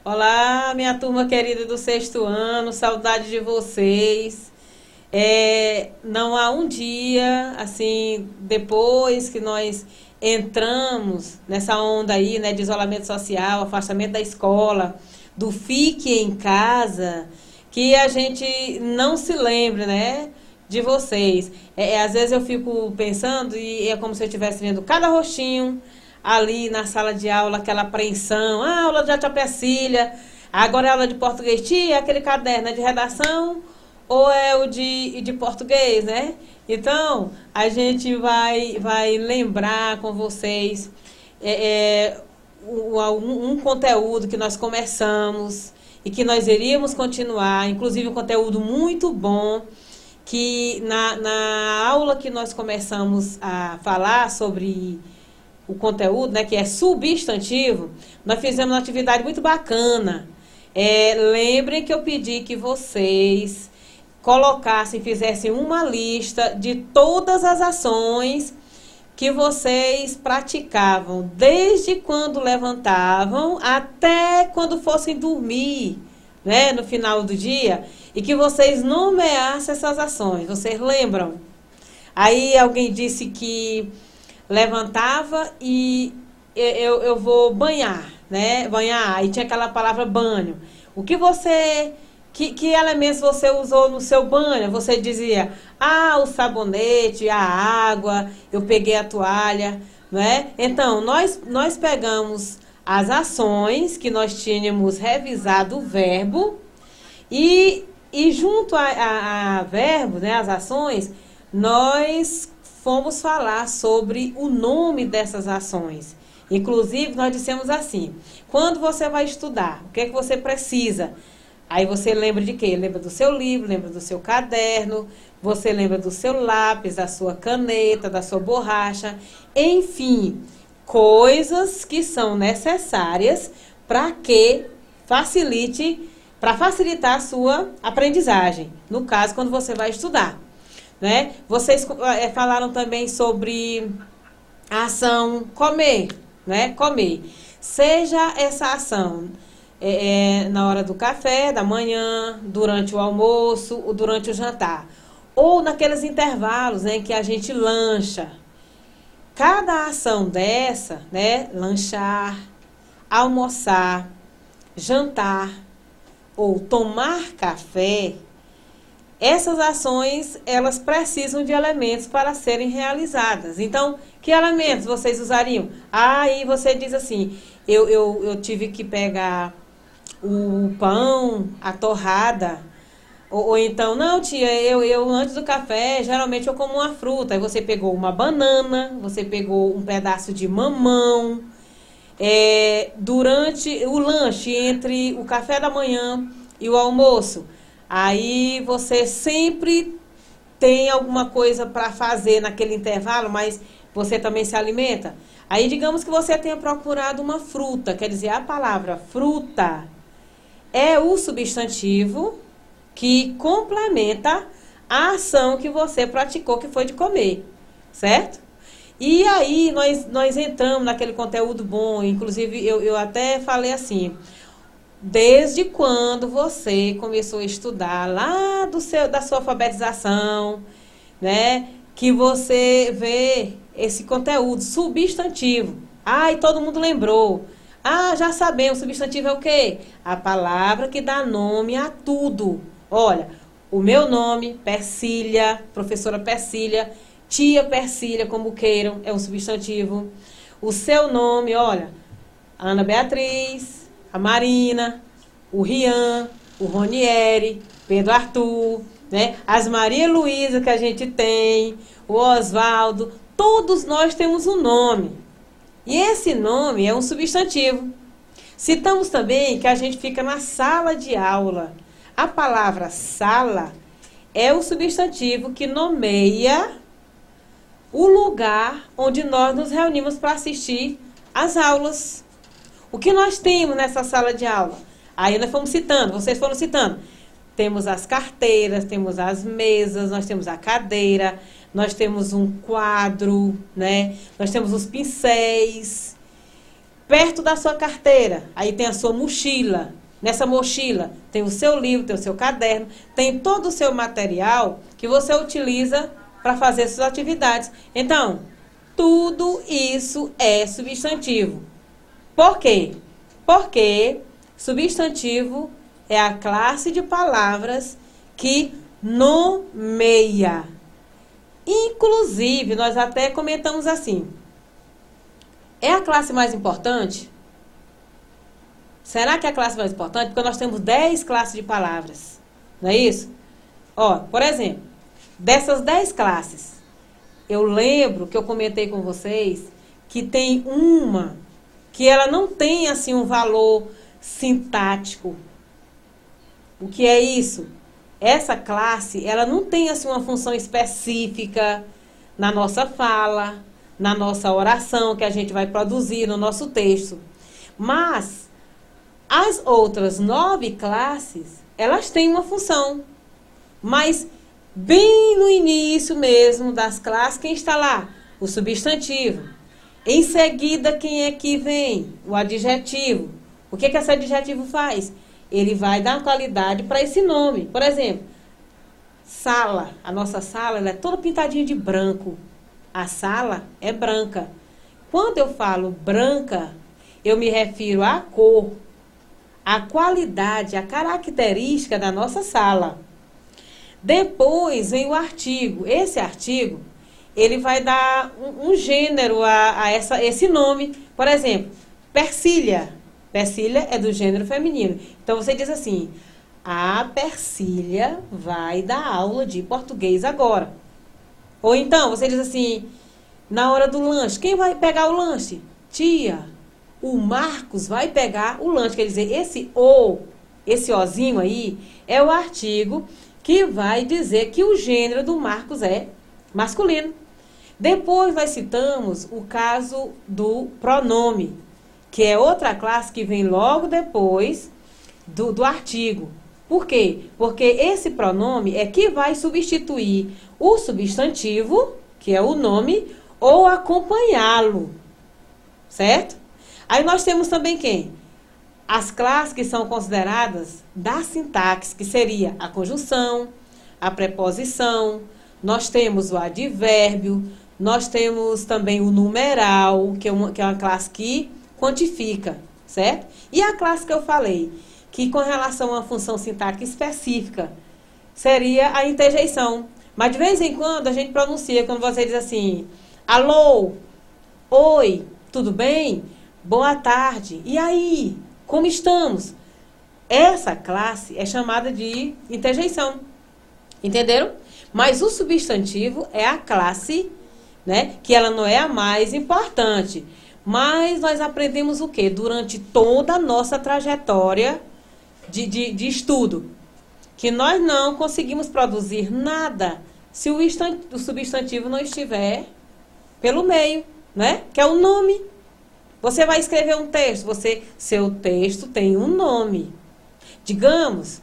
Olá, minha turma querida do sexto ano, saudade de vocês. Não há um dia, assim, depois que nós entramos nessa onda aí, né, de isolamento social, afastamento da escola, do fique em casa, que a gente não se lembre, né, de vocês. Às vezes eu fico pensando e é como se eu estivesse vendo cada rostinho ali na sala de aula, aquela apreensão, aula de arte Cecília, agora é aula de português, tia, aquele caderno é de redação ou é o de português, né? Então, a gente vai lembrar com vocês um conteúdo que nós começamos e que nós iríamos continuar, inclusive um conteúdo muito bom, que na aula que nós começamos a falar sobre o conteúdo, né, que é substantivo, nós fizemos uma atividade muito bacana. Lembrem que eu pedi que vocês colocassem, fizessem uma lista de todas as ações que vocês praticavam, desde quando levantavam até quando fossem dormir, né, no final do dia, e que vocês nomeassem essas ações. Vocês lembram? Aí alguém disse que levantava e eu vou banhar, né? Banhar, aí tinha aquela palavra banho. O que você, que elementos você usou no seu banho? Você dizia, o sabonete, a água, eu peguei a toalha, né? Então, nós pegamos as ações que nós tínhamos revisado o verbo e junto a verbo, né, as ações, nós fomos falar sobre o nome dessas ações. Inclusive, nós dissemos assim, quando você vai estudar, o que é que você precisa? Aí você lembra de quê? Lembra do seu livro, lembra do seu caderno, você lembra do seu lápis, da sua caneta, da sua borracha, enfim, coisas que são necessárias para facilitar a sua aprendizagem, no caso, quando você vai estudar. Né? Vocês falaram também sobre a ação comer, né? Comer. Seja essa ação na hora do café, da manhã, durante o almoço, ou durante o jantar. Ou naqueles intervalos, né, que a gente lancha. Cada ação dessa, né? Lanchar, almoçar, jantar ou tomar café, essas ações, elas precisam de elementos para serem realizadas. Então, que elementos vocês usariam? Aí você diz assim, eu tive que pegar o pão, a torrada, ou então, não tia, eu antes do café, geralmente eu como uma fruta. Aí você pegou uma banana, você pegou um pedaço de mamão. Durante o lanche, entre o café da manhã e o almoço, aí você sempre tem alguma coisa para fazer naquele intervalo, mas você também se alimenta. Aí digamos que você tenha procurado uma fruta, quer dizer, a palavra fruta é o substantivo que complementa a ação que você praticou, que foi de comer, certo? E aí nós entramos naquele conteúdo bom, inclusive eu até falei assim, desde quando você começou a estudar lá da sua alfabetização, né? Que você vê esse conteúdo substantivo. E todo mundo lembrou. Já sabemos, substantivo é o quê? A palavra que dá nome a tudo. Olha, o meu nome, Persília, professora Persília, tia Persília, como queiram, é um substantivo. O seu nome, olha, Ana Beatriz, a Marina, o Rian, o Ronieri, Pedro Arthur, né? As Maria Luísa que a gente tem, o Oswaldo, todos nós temos um nome. E esse nome é um substantivo. Citamos também que a gente fica na sala de aula. A palavra sala é o substantivo que nomeia o lugar onde nós nos reunimos para assistir às aulas. O que nós temos nessa sala de aula? Aí nós fomos citando, vocês foram citando. Temos as carteiras, temos as mesas, nós temos a cadeira, nós temos um quadro, né? Nós temos os pincéis. Perto da sua carteira, aí tem a sua mochila. Nessa mochila tem o seu livro, tem o seu caderno, tem todo o seu material que você utiliza para fazer suas atividades. Então, tudo isso é substantivo. Por quê? Porque substantivo é a classe de palavras que nomeia. Inclusive, nós até comentamos assim: é a classe mais importante? Será que é a classe mais importante? Porque nós temos 10 classes de palavras. Não é isso? Ó, por exemplo, dessas 10 classes, eu lembro que eu comentei com vocês que tem uma que ela não tem assim um valor sintático. O que é isso? Essa classe, ela não tem assim uma função específica na nossa fala, na nossa oração que a gente vai produzir no nosso texto. Mas as outras 9 classes, elas têm uma função. Mas bem no início mesmo das classes, quem está lá? O substantivo. Em seguida, quem é que vem? O adjetivo. O que esse adjetivo faz? Ele vai dar qualidade para esse nome. Por exemplo, sala. A nossa sala ela é toda pintadinha de branco. A sala é branca. Quando eu falo branca, eu me refiro à cor, à qualidade, à característica da nossa sala. Depois vem o artigo. Esse artigo, ele vai dar um gênero a esse nome. Por exemplo, Persília. Persília é do gênero feminino. Então, você diz assim: a Persília vai dar aula de português agora. Ou então, você diz assim, na hora do lanche, quem vai pegar o lanche? Tia. O Marcos vai pegar o lanche. Quer dizer, esse ozinho aí, é o artigo que vai dizer que o gênero do Marcos é masculino. Depois nós citamos o caso do pronome, que é outra classe que vem logo depois do artigo. Por quê? Porque esse pronome é que vai substituir o substantivo, que é o nome, ou acompanhá-lo. Certo? Aí nós temos também quem? As classes que são consideradas da sintaxe, que seria a conjunção, a preposição, nós temos o advérbio, nós temos também o numeral, que é uma classe que quantifica, certo? E a classe que eu falei, que com relação a uma função sintática específica, seria a interjeição. Mas de vez em quando a gente pronuncia, quando você diz assim, alô, oi, tudo bem? Boa tarde. E aí? Como estamos? Essa classe é chamada de interjeição. Entenderam? Mas o substantivo é a classe, né? Que ela não é a mais importante. Mas nós aprendemos o quê? Durante toda a nossa trajetória de estudo. Que nós não conseguimos produzir nada se o substantivo não estiver pelo meio, né? Que é o nome. Você vai escrever um texto, seu texto tem um nome. Digamos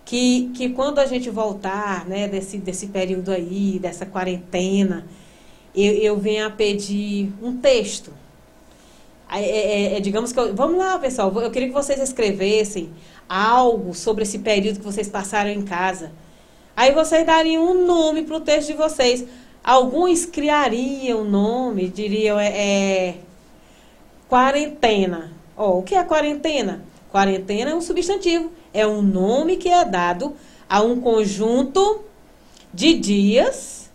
que quando a gente voltar, né, desse período aí, dessa quarentena, eu venho a pedir um texto. Digamos que vamos lá, pessoal, eu queria que vocês escrevessem algo sobre esse período que vocês passaram em casa. Aí vocês dariam um nome para o texto de vocês. Alguns criariam o nome, diriam quarentena. O que é quarentena? Quarentena é um substantivo. É um nome que é dado a um conjunto de dias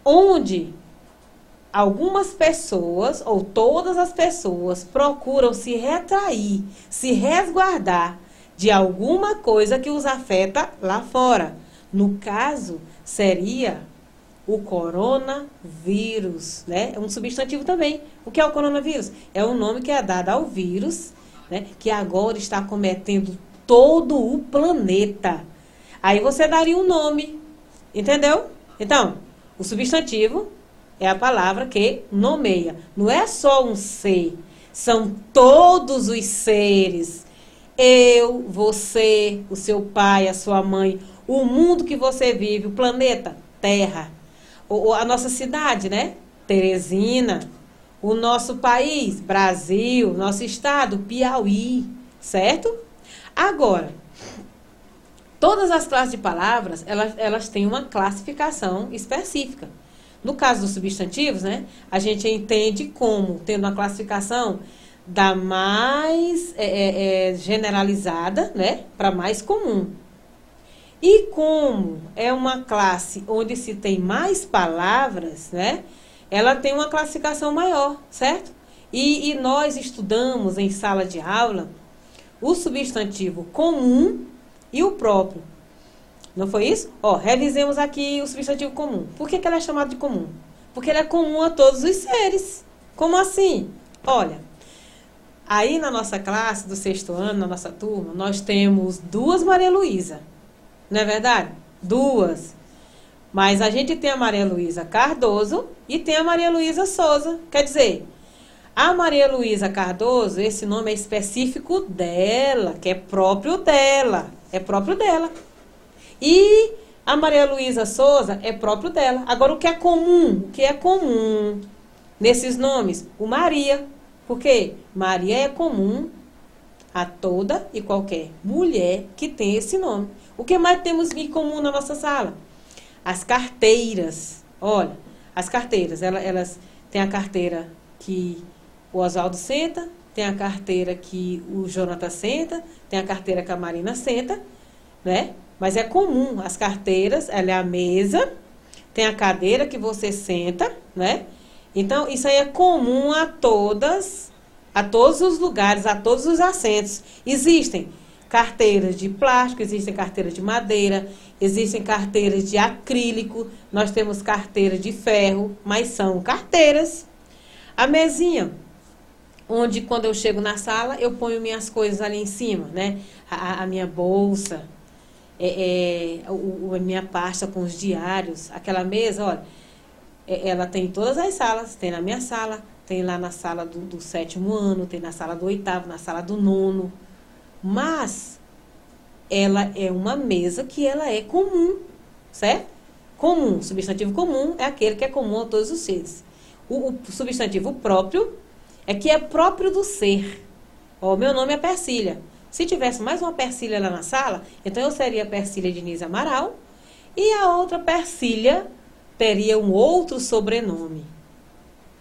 onde algumas pessoas, ou todas as pessoas, procuram se retrair, se resguardar de alguma coisa que os afeta lá fora. No caso, seria o coronavírus, né? É um substantivo também. O que é o coronavírus? É um nome que é dado ao vírus, né? Que agora está acometendo todo o planeta. Aí você daria um nome, entendeu? Então, o substantivo é a palavra que nomeia. Não é só um ser, são todos os seres. Eu, você, o seu pai, a sua mãe, o mundo que você vive, o planeta Terra. A nossa cidade, né? Teresina, O nosso país, Brasil. Nosso estado, Piauí. Certo? Agora, todas as classes de palavras, elas têm uma classificação específica. No caso dos substantivos, né, a gente entende como tendo uma classificação da mais generalizada, né, para mais comum. E como é uma classe onde se tem mais palavras, né, ela tem uma classificação maior, certo? E nós estudamos em sala de aula o substantivo comum e o próprio. Não foi isso? Ó, revisemos aqui o substantivo comum. Por que ele é chamado de comum? Porque ele é comum a todos os seres. Como assim? Olha, aí na nossa classe do 6º ano, na nossa turma, nós temos 2 Maria Luísa. Não é verdade? 2. Mas a gente tem a Maria Luísa Cardoso e tem a Maria Luísa Souza. Quer dizer, a Maria Luísa Cardoso, esse nome é específico dela, que é próprio dela. É próprio dela. E a Maria Luísa Souza é próprio dela. Agora, o que é comum? O que é comum nesses nomes? O Maria. Por quê? Maria é comum a toda e qualquer mulher que tem esse nome. O que mais temos em comum na nossa sala? As carteiras. Olha, as carteiras, elas têm a carteira que o Oswaldo senta, tem a carteira que o Jonathan senta, tem a carteira que a Marina senta, né? Mas é comum, as carteiras, ela é a mesa, tem a cadeira que você senta, né? Então, isso aí é comum a todos os lugares, a todos os assentos. Existem carteiras de plástico, existem carteiras de madeira, existem carteiras de acrílico, nós temos carteiras de ferro, mas são carteiras. A mesinha, onde quando eu chego na sala, eu ponho minhas coisas ali em cima, né? A minha bolsa, a minha pasta com os diários, aquela mesa, olha, ela tem em todas as salas, tem na minha sala, tem lá na sala do 7º ano, tem na sala do 8º, na sala do 9º, mas ela é uma mesa que ela é comum, certo? Comum, substantivo comum é aquele que é comum a todos os seres. O substantivo próprio é que é próprio do ser. Ó, meu nome é Persília. Se tivesse mais uma Persília lá na sala, então eu seria Persília Diniz Amaral e a outra Persília teria um outro sobrenome.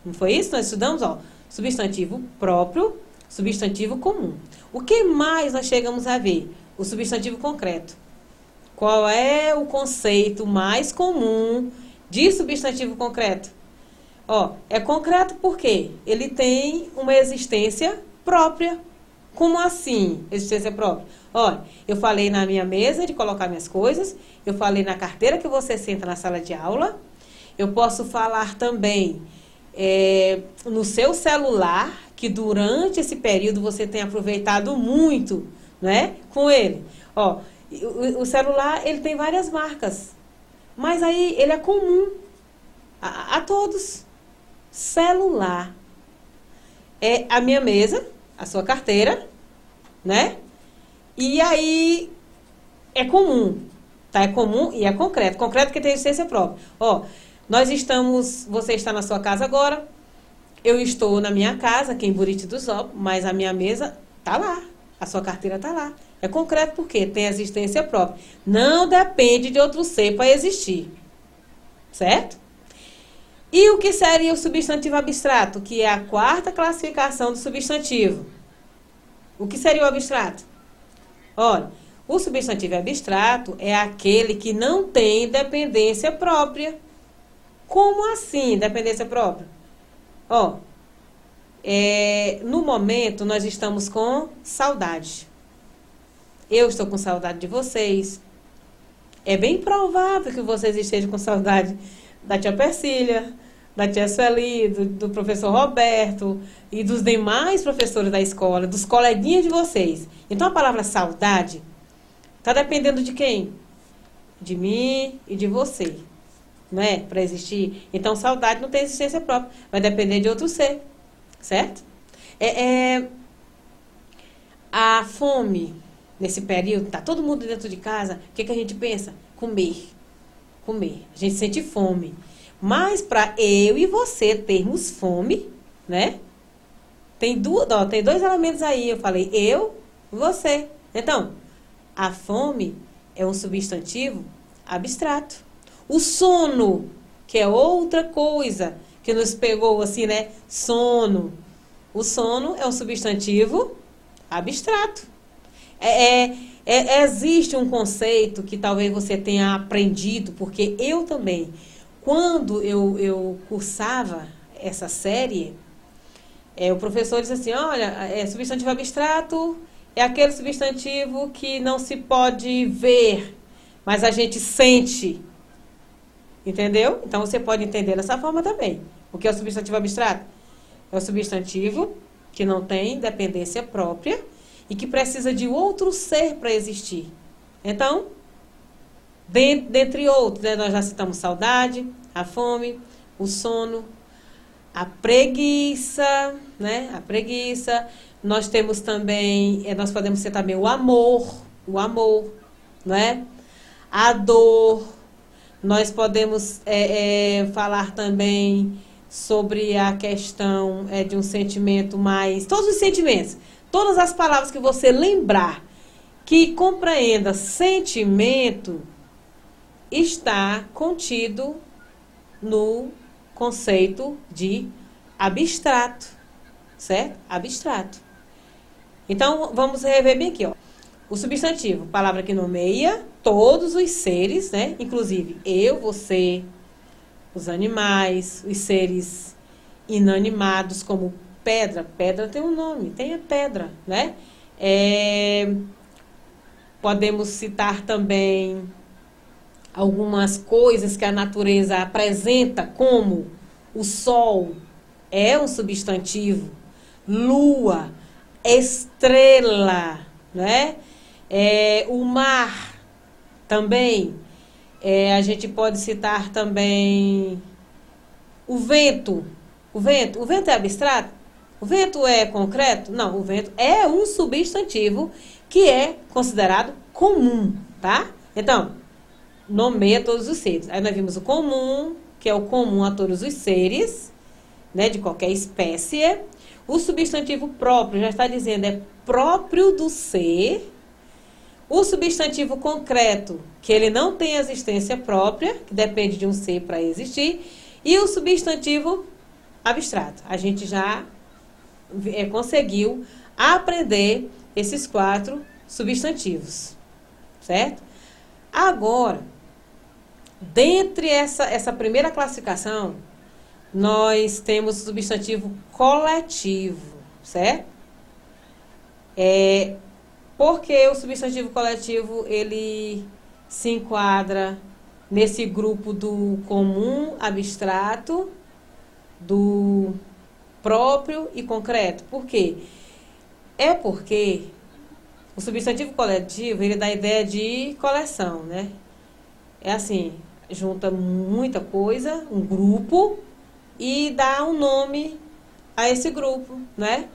Não foi isso? Nós estudamos, ó, substantivo próprio, substantivo comum. O que mais nós chegamos a ver? O substantivo concreto. Qual é o conceito mais comum de substantivo concreto? Ó, é concreto porque ele tem uma existência própria. Como assim, existência própria? Olha, eu falei na minha mesa de colocar minhas coisas, eu falei na carteira que você senta na sala de aula, eu posso falar também no seu celular, que durante esse período você tem aproveitado muito, né, com ele. Ó, o celular, ele tem várias marcas, mas aí ele é comum a todos. Celular é a minha mesa, a sua carteira, né? E aí é comum, tá? É comum e é concreto. Concreto que tem existência própria. Ó, você está na sua casa agora, eu estou na minha casa, aqui em Buriti dos Opos, mas a minha mesa tá lá, a sua carteira tá lá. É concreto porque tem existência própria. Não depende de outro ser para existir, certo? E o que seria o substantivo abstrato, que é a 4ª classificação do substantivo? O que seria o abstrato? Olha, o substantivo abstrato é aquele que não tem dependência própria. Como assim, dependência própria? Ó, no momento nós estamos com saudade. Eu estou com saudade de vocês. É bem provável que vocês estejam com saudade da tia Persília, da tia Sueli, do professor Roberto e dos demais professores da escola, dos coleguinhas de vocês. Então, a palavra saudade está dependendo de quem? De mim e de você, não é? Para existir. Então, saudade não tem existência própria, vai depender de outro ser, certo? A fome, nesse período, tá todo mundo dentro de casa, o que a gente pensa? Comer. A gente sente fome. Mas para eu e você termos fome, né? Tem dois elementos aí. Eu falei eu, você. Então, a fome é um substantivo abstrato. O sono, que é outra coisa que nos pegou assim, né? Sono. O sono é um substantivo abstrato. Existe um conceito que talvez você tenha aprendido, porque eu também. Quando eu cursava essa série, o professor disse assim, olha, substantivo abstrato é aquele substantivo que não se pode ver, mas a gente sente. Entendeu? Então, você pode entender dessa forma também. O que é o substantivo abstrato? É o substantivo que não tem dependência própria e que precisa de outro ser para existir. Então, dentre outros, né, nós já citamos saudade, a fome, o sono, a preguiça, né? A preguiça. Nós temos também, nós podemos ser também o amor, né? A dor. Nós podemos falar também sobre a questão de um sentimento mais... Todos os sentimentos, todas as palavras que você lembrar que compreenda sentimento está contido no conceito de abstrato, certo? Abstrato. Então, vamos rever bem aqui, ó. O substantivo, palavra que nomeia todos os seres, né? Inclusive eu, você, os animais, os seres inanimados, como pedra. Pedra tem um nome, tem a pedra, né? Podemos citar também algumas coisas que a natureza apresenta, como o sol é um substantivo, lua, estrela, né? O mar também. A gente pode citar também o vento. O vento é abstrato? O vento é concreto? Não, o vento é um substantivo que é considerado comum, tá? Então, nomeia todos os seres. Aí nós vimos o comum, que é o comum a todos os seres, né, de qualquer espécie. O substantivo próprio, já está dizendo, é próprio do ser. O substantivo concreto, que ele não tem existência própria, que depende de um ser para existir. E o substantivo abstrato. A gente já conseguiu aprender esses 4 substantivos, certo? Agora, dentre essa primeira classificação, nós temos o substantivo coletivo, certo? Porque o substantivo coletivo, ele se enquadra nesse grupo do comum, abstrato, do próprio e concreto. Por quê? Porque o substantivo coletivo, ele dá a ideia de coleção, né? É assim, junta muita coisa, um grupo, e dá um nome a esse grupo, né?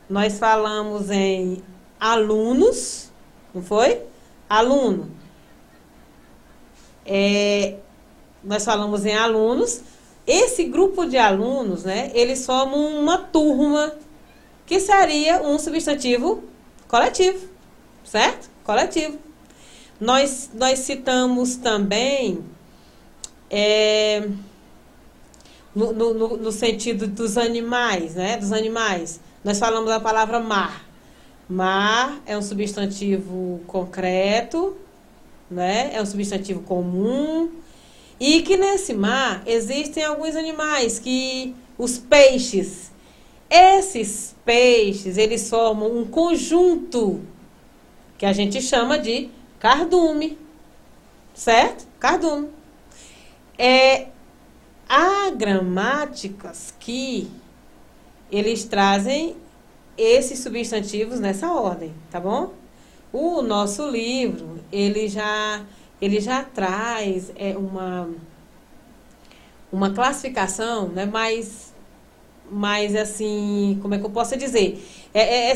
Nós falamos em alunos, não foi? Aluno. Nós falamos em alunos. Esse grupo de alunos, né? Eles formam uma turma, que seria um substantivo coletivo, certo? Coletivo. Nós citamos também, no sentido dos animais, né? Dos animais. Nós falamos da palavra mar. Mar é um substantivo concreto, né? É um substantivo comum. E que nesse mar existem alguns animais, que os peixes. Esses peixes, eles formam um conjunto que a gente chama de cardume, certo? Cardume. Há gramáticas que eles trazem esses substantivos nessa ordem, tá bom? O nosso livro, ele já traz uma classificação, né, mais assim, como é que eu posso dizer?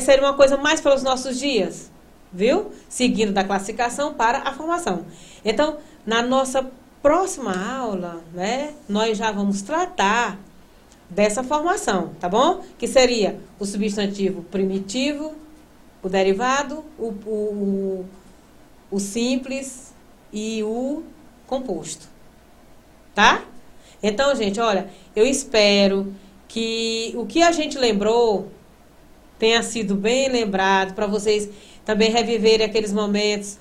Seria uma coisa mais para os nossos dias, viu? Seguindo da classificação para a formação. Então, na nossa próxima aula, né, nós já vamos tratar dessa formação, tá bom? Que seria o substantivo primitivo, o derivado, o simples e o composto, tá? Então, gente, olha, eu espero que o que a gente lembrou tenha sido bem lembrado, para vocês também reviverem aqueles momentos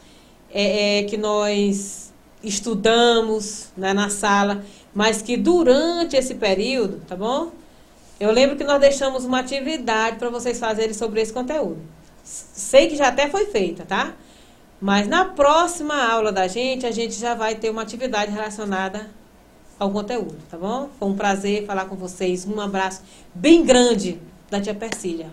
que nós estudamos, né, na sala, mas que durante esse período, tá bom? Eu lembro que nós deixamos uma atividade para vocês fazerem sobre esse conteúdo. Sei que já até foi feita, tá? Mas na próxima aula da gente, a gente já vai ter uma atividade relacionada ao conteúdo, tá bom? Foi um prazer falar com vocês. Um abraço bem grande da tia Persília.